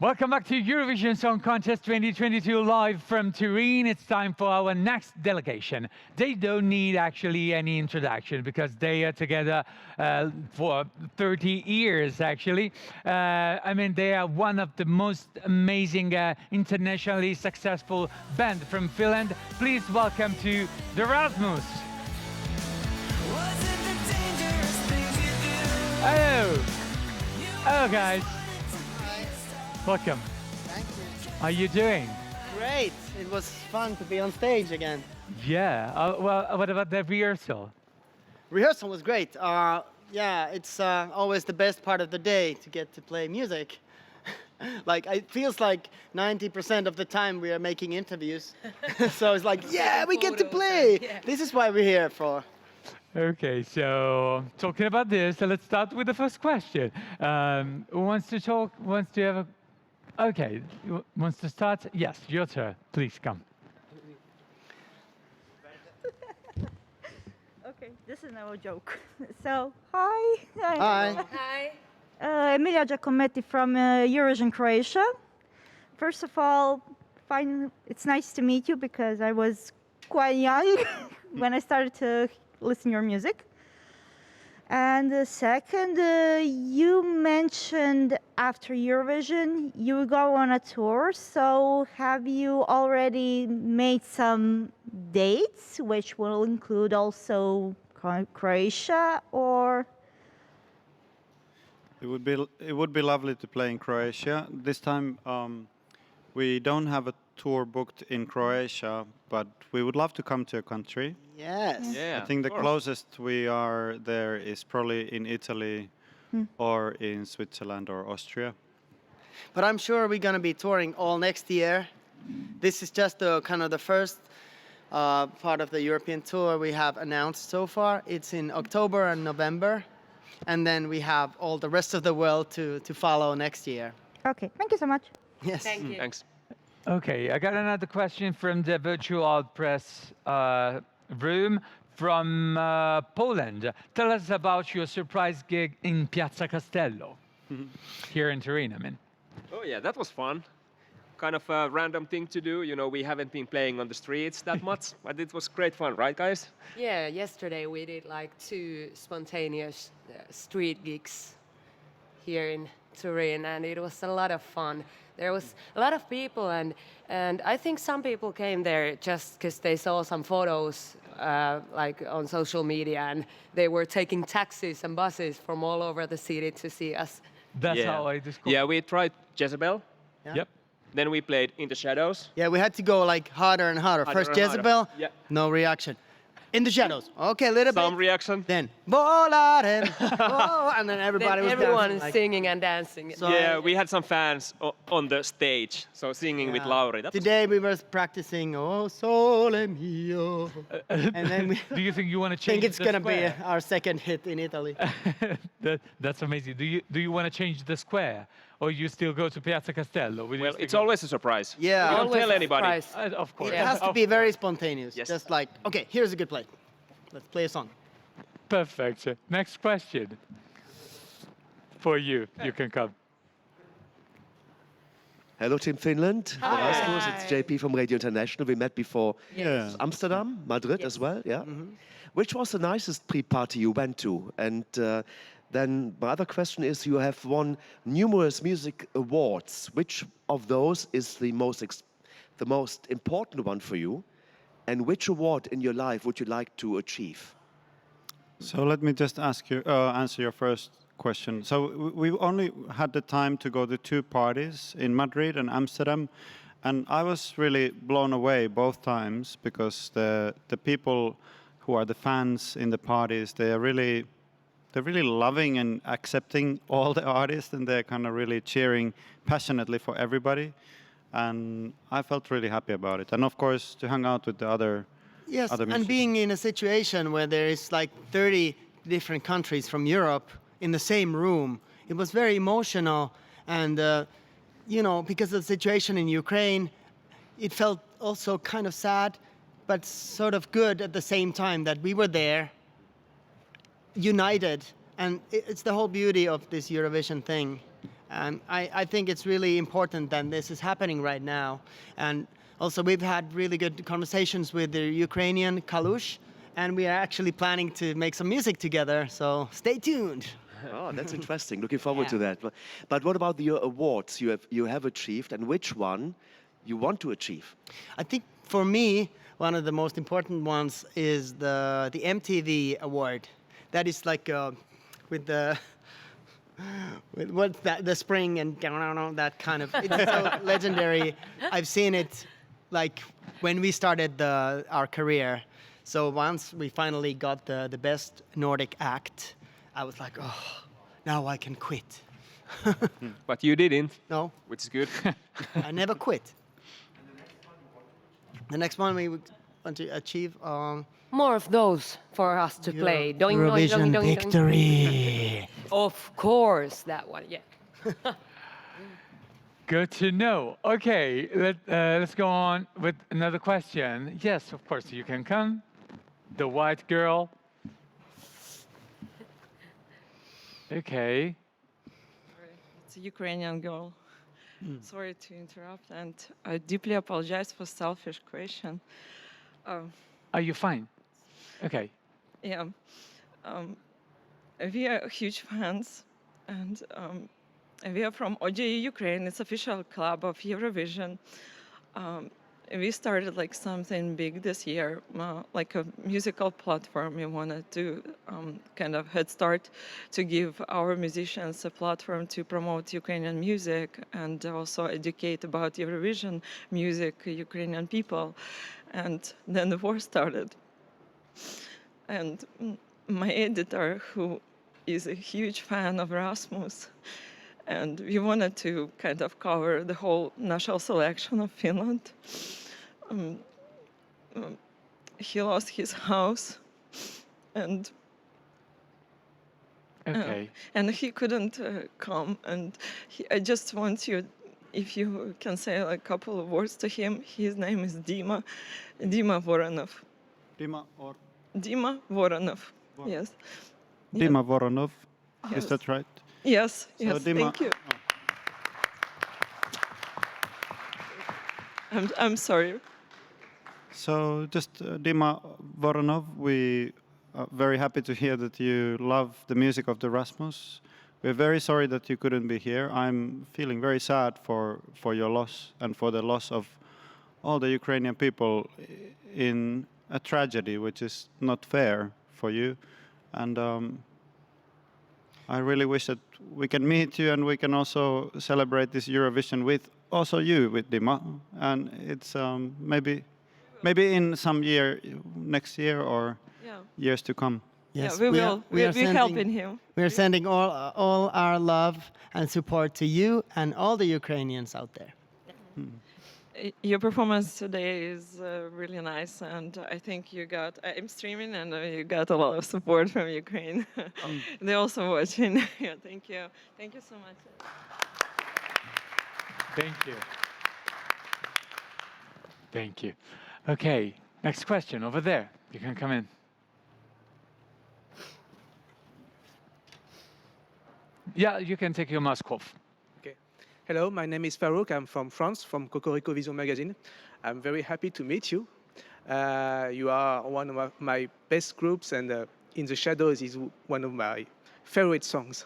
Welcome back to Eurovision Song Contest 2022 live from Turin. It's time for our next delegation. They don't need actually any introduction because they are together for 30 years actually. I mean, they are one of the most amazing internationally successful band from Finland. Please welcome to the Rasmus. Hello guys. Welcome. Thank you. How are you doing? Great. It was fun to be on stage again. Yeah. Well, what about the rehearsal? Rehearsal was great. Yeah, it's always the best part of the day to get to play music. Like, it feels like 90% of the time we are making interviews. So it's like, yeah, we get to play. This is why we're here for. Okay, so talking about this, let's start with the first question. Who wants to talk? Wants to have a? Okay, wants to start? Yes, your turn. Please come. Okay, this is now a joke. So, hi. Hi. Hi. Emilia Giacometti from Eurovision Croatia. First of all, it's nice to meet you because I was quite young when I started to listen your music. And second, you mentioned after Eurovision you go on a tour. So have you already made some dates, which will include also Croatia, or? It would be lovely to play in Croatia. This time we don't have a tour booked in Croatia, but we would love to come to your country. Yes. I think the closest we are there is probably in Italy or in Switzerland or Austria. But I'm sure we're going to be touring all next year. This is just the kind of the first part of the European tour we have announced so far. It's in October and November. And then we have all the rest of the world to follow next year. Okay, thank you so much. Yes. Thank you. Thanks. Okay, I got another question from the virtual press room from Poland. Tell us about your surprise gig in Piazza Castello, here in Turin, I mean. Oh yeah, that was fun. Kind of a random thing to do. You know, we haven't been playing on the streets that much, but it was great fun, right, guys? Yeah, yesterday we did like 2 spontaneous street gigs here in Turin, and it was a lot of fun. There was a lot of people, and I think some people came there just because they saw some photos like on social media, and they were taking taxis and buses from all over the city to see us. That's Yeah. how I describe. Yeah, we tried Jezebel. Yep. Then we played In the Shadows. Yeah, we had to go like harder and harder. Harder First and harder. Jezebel, Yeah. no reaction. In the shadows. Okay, a little Some bit. reaction. Then volaren, oh, and then everybody was Everyone dancing, is like- singing and dancing. So- Yeah, we had some fans on the stage, so singing with Yeah. Lauri. That was Today we were practicing Oh Sole Mio. And then we Do you think you want to change think it's the gonna be square? our second hit in Italy. That's amazing. Do you want to change the square, or you still go to Piazza Castello? Will you well, still it's go- always a surprise. Yeah. We don't Always tell a anybody. surprise. Of course. It has to Of be very course. spontaneous. Yes. Just like, okay, here's a good play. Let's play a song. Perfect. Next question. For you, you can come. Hello, Team Finland. Rasmus, it's JP from Radio International. We met before Amsterdam, Madrid as well, yeah? Which was the nicest pre-party you went to? And then my other question is, you have won numerous music awards. Which of those is the most important one for you? And which award in your life would you like to achieve? So let me just answer your first question. So we only had the time to go to 2 parties in Madrid and Amsterdam, and I was really blown away both times because the people who are the fans in the parties, they're really loving and accepting all the artists, and they're kind of really cheering passionately for everybody, and I felt really happy about it. And of course, to hang out with the other Yes, other and musicians. being in a situation where there is like 30 different countries from Europe in the same room, it was very emotional. And, you know, because of the situation in Ukraine, it felt also kind of sad, but sort of good at the same time that we were there, united. And it's the whole beauty of this Eurovision thing. And I think it's really important that this is happening right now. And also we've had really good conversations with the Ukrainian Kalush, and we are actually planning to make some music together, so stay tuned. Oh, that's interesting. Looking forward to that. But what about your awards you have achieved, and which one you want to achieve? I think for me, one of the most important ones is the MTV award. That is like with the with what's that, the spring and that kind of, it's so legendary. I've seen it like when we started our career. So once we finally got the best Nordic act, I was like, oh, now I can quit. But you didn't, No, which is good. I never quit. The next one we want to achieve More of those for us to play. Doing, doing, Eurovision doing, doing, doing. victory. Of course, that one, yeah. Good to know. Okay, let's go on with another question. Yes, of course, you can come. The white girl. Okay. It's a Ukrainian girl. Sorry to interrupt, and I deeply apologize for selfish question. Are you fine? Okay. Yeah, we are huge fans, and we are from OJE Ukraine. It's official club of Eurovision. We started like something big this year, like a musical platform. We wanted to kind of head start to give our musicians a platform to promote Ukrainian music and also educate about Eurovision music, Ukrainian people. And then the war started. And my editor, who is a huge fan of Rasmus, and we wanted to kind of cover the whole national selection of Finland. He lost his house, and Okay. and he couldn't come. And I just want you, if you can say like a couple of words to him. His name is Dima Voronov. Dima or Dima Voronov. Yes. Dima Voronov, Yes. is that right? Yes. So Yes. Dima- Thank you. I'm sorry. So just Dima Voronov, we are very happy to hear that you love the music of the Rasmus. We're very sorry that you couldn't be here. I'm feeling very sad for your loss and for the loss of all the Ukrainian people in a tragedy which is not fair for you. And I really wish that we can meet you and we can also celebrate this Eurovision with also you, with Dima. And it's maybe in some year, next year or Yeah. years to come. Yes, Yeah, we will. are We're helping him. We are sending all our love and support to you and all the Ukrainians out there. Your performance today is really nice, and I think you got. I'm streaming, and you got a lot of support from Ukraine. They're also watching. Yeah, thank you. Thank you so much. Thank you. Thank you. Okay, next question over there. You can come in. Yeah, you can take your mask off. Okay. Hello, my name is Farouk. I'm from France, from Cocorico Vision magazine. I'm very happy to meet you. You are one of my best groups, and In the Shadows is one of my favorite songs.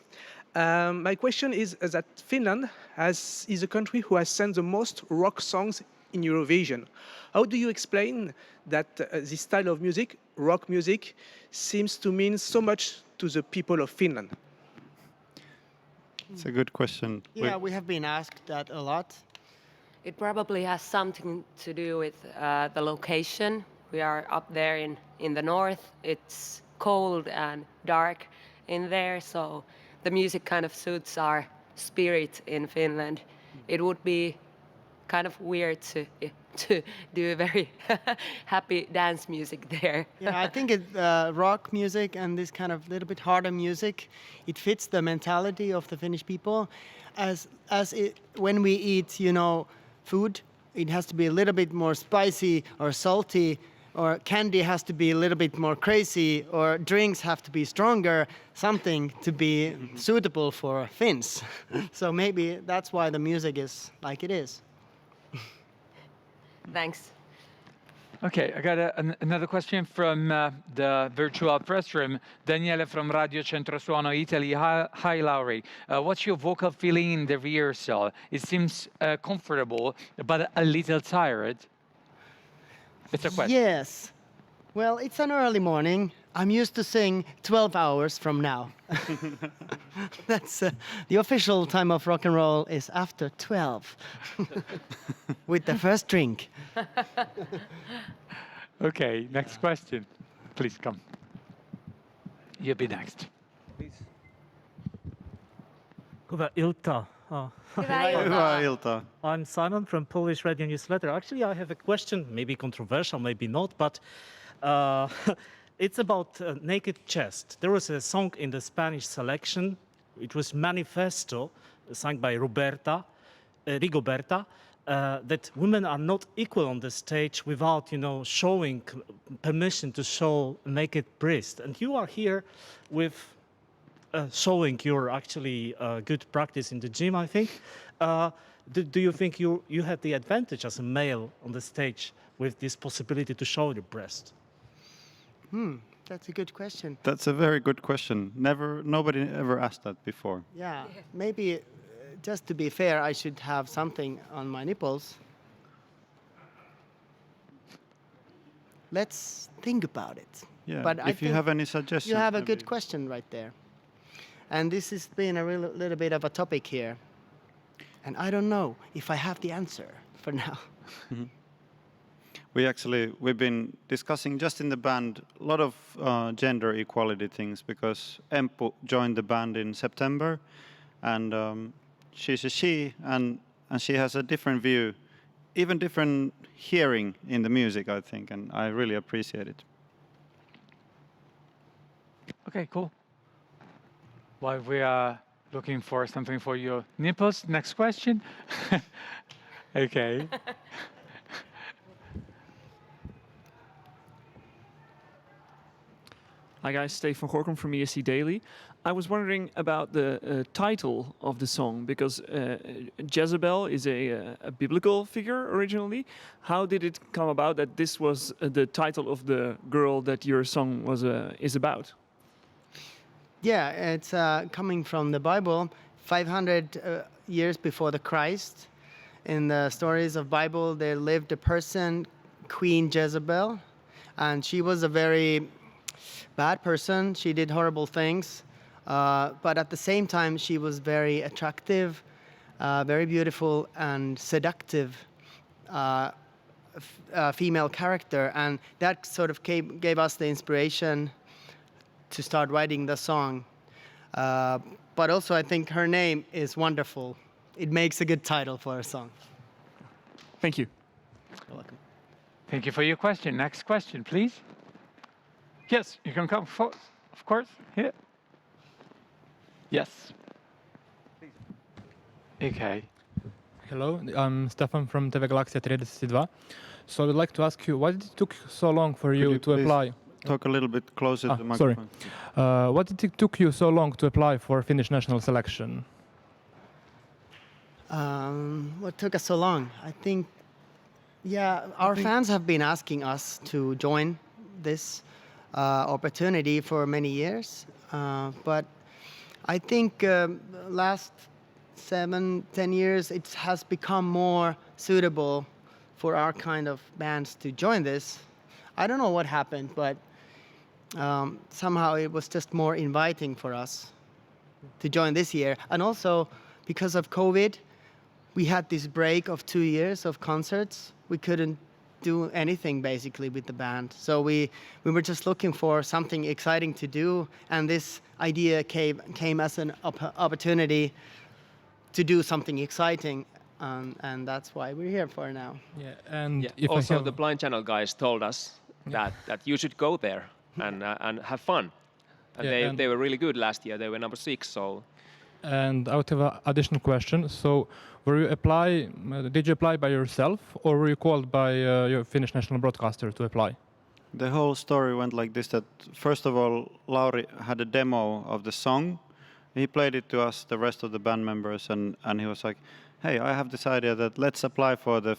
My question is that Finland is a country who has sent the most rock songs in Eurovision. How do you explain that this style of music, rock music, seems to mean so much to the people of Finland? It's a good question. Yeah, we have been asked that a lot. It probably has something to do with the location. We are up there in the north. It's cold and dark in there, so the music kind of suits our spirit in Finland. It would be kind of weird to do very happy dance music there. Yeah, I think rock music and this kind of little bit harder music, it fits the mentality of the Finnish people. When we eat, food, it has to be a little bit more spicy or salty or candy has to be a little bit more crazy, or drinks have to be stronger, something to be suitable for Finns. So maybe that's why the music is like it is. Thanks. Okay, I got another question from the virtual press room. Daniele from Radio Centro Suono Italy. Hi, Lauri. What's your vocal feeling in the rehearsal? It seems comfortable, but a little tired. It's a question. Yes. Well, it's an early morning. I'm used to sing 12 hours from now. That's the official time of rock and roll is after 12 with the first drink. Okay, next question. Please come. You'll be next. Hyvää iltaa. Hyvää iltaa. I'm Simon from Polish Radio Newsletter. Actually, I have a question, maybe controversial, maybe not, but it's about Naked Chest. There was a song in the Spanish selection. It was Manifesto, sung by Rigoberta, that women are not equal on the stage without, showing permission to show naked breast. And you are here with showing your actually good practice in the gym, I think. Do you think you have the advantage as a male on the stage with this possibility to show your breast? That's a good question. That's a very good question. Nobody ever asked that before. Yeah, maybe just to be fair, I should have something on my nipples. Let's think about it. Yeah, But I if you think have any suggestions. you have a maybe. good question right there. And this has been a little bit of a topic here. And I don't know if I have the answer for now. We've been discussing just in the band a lot of gender equality things because Empu joined the band in September, and she's a she, and she has a different view, even different hearing in the music, I think, and I really appreciate it. Okay, cool. While we are looking for something for your nipples, next question. Okay. Hi guys, Stefan Gorkum from ESC Daily. I was wondering about the title of the song because Jezebel is a biblical figure originally. How did it come about that this was the title of the girl that your song is about? Yeah, it's coming from the Bible, 500 years before the Christ. In the stories of Bible, there lived a person, Queen Jezebel, and she was a very bad person. She did horrible things, but at the same time, she was very attractive, very beautiful, and seductive female character, and that sort of gave us the inspiration to start writing the song. But also, I think her name is wonderful. It makes a good title for a song. Thank you. You're welcome. Thank you for your question. Next question, please. Yes, you can come forward, of course. Here. Yes. Okay. Hello, I'm Stefan from TV Galaxia 32. So I would like to ask you, why did it took so long for you to apply? Talk a little bit closer to the microphone. Sorry. What did it took you so long to apply for Finnish national selection? What took us so long? I think, our fans have been asking us to join this opportunity for many years. But I think last 7-10 years, it has become more suitable for our kind of bands to join this. I don't know what happened, but somehow it was just more inviting for us to join this year. And also, because of COVID, we had this break of 2 years of concerts. We couldn't do anything basically with the band. So we were just looking for something exciting to do, and this idea came as an opportunity to do something exciting, and that's why we're here for now. Yeah, and Yeah. Also, the Blind Channel guys told us that you should go there and have fun. And they were really good last year. They were number 6. So. And I would have an additional question. So, did you apply by yourself, or were you called by your Finnish national broadcaster to apply? the whole story went like this: that first of all, Lauri had a demo of the song. He played it to us, the rest of the band members, and he was like, "Hey, I have this idea that let's apply for the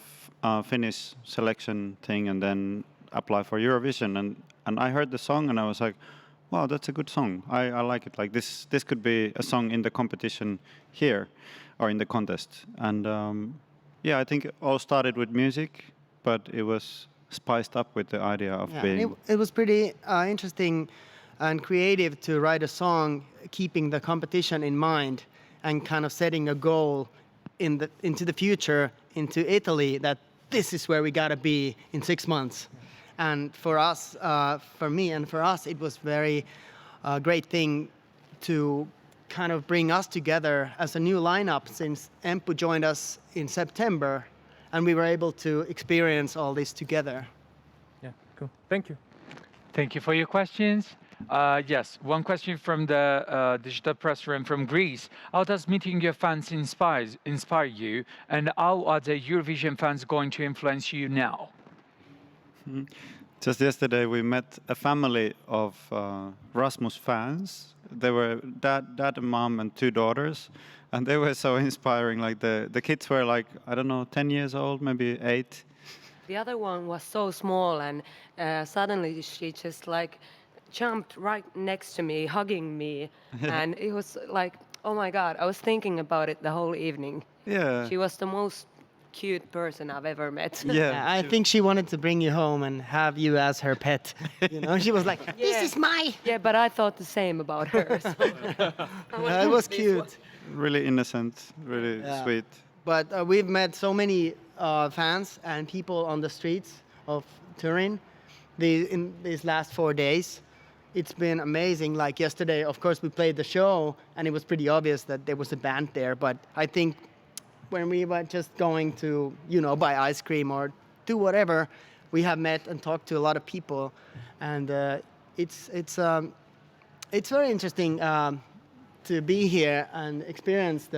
Finnish selection thing, and then apply for Eurovision." And I heard the song, and I was like, "Wow, that's a good song. I like it. Like this could be a song in the competition here, or in the contest." And yeah, I think it all started with music, but it was spiced up with the idea of being. It was pretty interesting and creative to write a song keeping the competition in mind and kind of setting a goal into the future, into Italy, that this is where we gotta be in 6 months. And for us, for me and for us, it was very great thing to kind of bring us together as a new lineup, since Emppu joined us in September, and we were able to experience all this together. Yeah, cool. Thank you. Thank you for your questions. Yes, one question from the digital press room from Greece. How does meeting your fans inspire you, and how are the Eurovision fans going to influence you now? Just yesterday, we met a family of Rasmus fans. They were dad, a mom, and 2 daughters, and they were so inspiring. Like the kids were like, I don't know, 10 years old, maybe 8. The other one was so small, and suddenly she just like jumped right next to me, hugging me, and it was like, oh my God, I was thinking about it the whole evening. Yeah. She was the most cute person I've ever met. Yeah, I think she wanted to bring you home and have you as her pet. You know, she was like, "This is my." Yeah, but I thought the same about her. So It was cute. Really innocent, really sweet. But we've met so many fans and people on the streets of Turin in these last 4 days. It's been amazing. Like yesterday, of course, we played the show, and it was pretty obvious that there was a band there. But I think when we were just going to, buy ice cream or do whatever, we have met and talked to a lot of people, and it's very interesting to be here and experience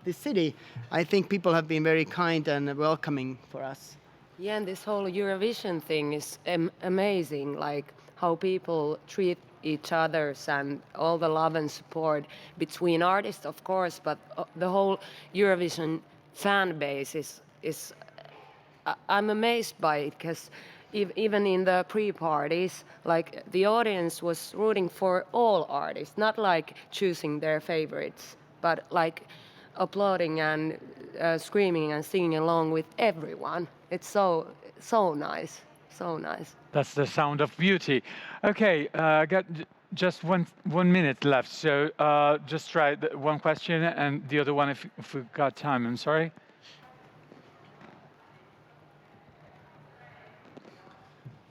this city. I think people have been very kind and welcoming for us. Yeah, and this whole Eurovision thing is amazing, like how people treat each others and all the love and support between artists, of course, but the whole Eurovision fan base is I'm amazed by it, because even in the pre-parties, like the audience was rooting for all artists, not like choosing their favorites, but like applauding and screaming and singing along with everyone. It's so nice, so nice. That's the sound of beauty. Okay, got just one minute left, so just try one question and the other one if we've got time. I'm sorry.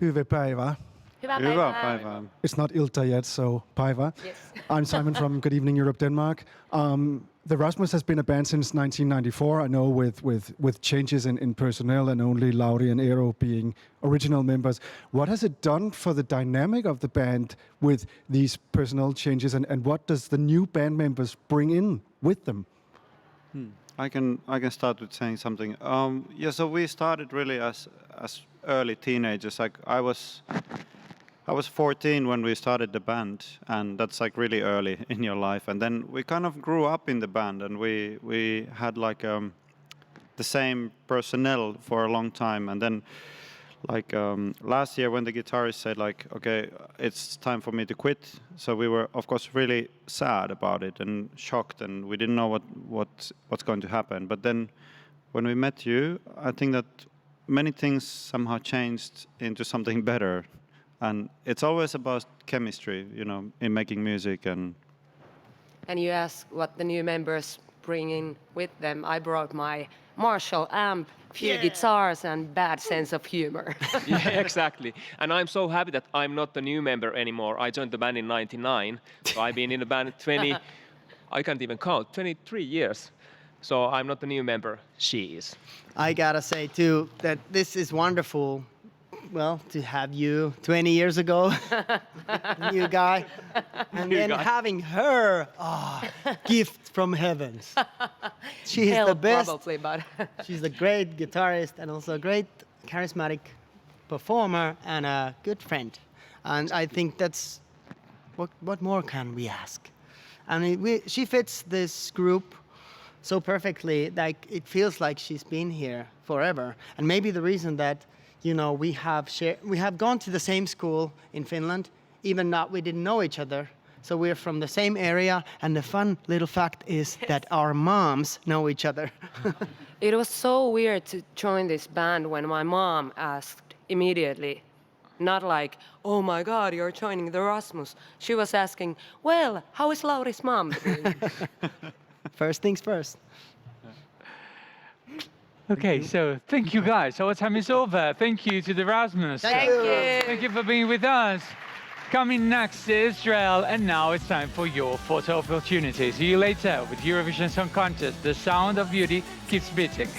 Hyvää päivää. Hyvää päivää. It's not ilta yet, so päivää. Yes. I'm Simon from Good Evening Europe, Denmark. The Rasmus has been a band since 1994. I know with changes in personnel and only Lauri and Eero being original members. What has it done for the dynamic of the band with these personnel changes, and what does the new band members bring in with them? I can start with saying something. So we started really as early teenagers. Like I was 14 when we started the band, and that's like really early in your life. And then we kind of grew up in the band, and we had like the same personnel for a long time. And then like last year when the guitarist said like, okay, it's time for me to quit. So we were of course really sad about it and shocked, and we didn't know what's going to happen. But then when we met you, I think that many things somehow changed into something better. And it's always about chemistry, in making music. And you ask what the new members bring in with them. I brought my Marshall amp, few guitars, and bad sense of humor. Yeah, exactly. And I'm so happy that I'm not the new member anymore. I joined the band in '99, so I've been in the band I can't even count, 23 years. So I'm not the new member, she is. I gotta say too that this is wonderful. Well, to have you 20 years ago, new guy, and then having her, gift from heavens. She's the best. Probably, but She's a great guitarist and also a great charismatic performer and a good friend. And I think that's what more can we ask? And she fits this group so perfectly, like it feels like she's been here forever. And maybe the reason that, you know, we have gone to the same school in Finland, even though we didn't know each other. So we're from the same area, and the fun little fact is that our moms know each other. It was so weird to join this band when my mom asked immediately. Not like, oh my God, you're joining the Rasmus. She was asking, well, how is Lauri's mom doing? First things first. Okay, so thank you guys. Our time is over. Thank you to the Rasmus. Thank you. Thank you for being with us. Coming next is Israel, and now it's time for your photo opportunity. See you later with Eurovision Song Contest. The sound of beauty keeps beating.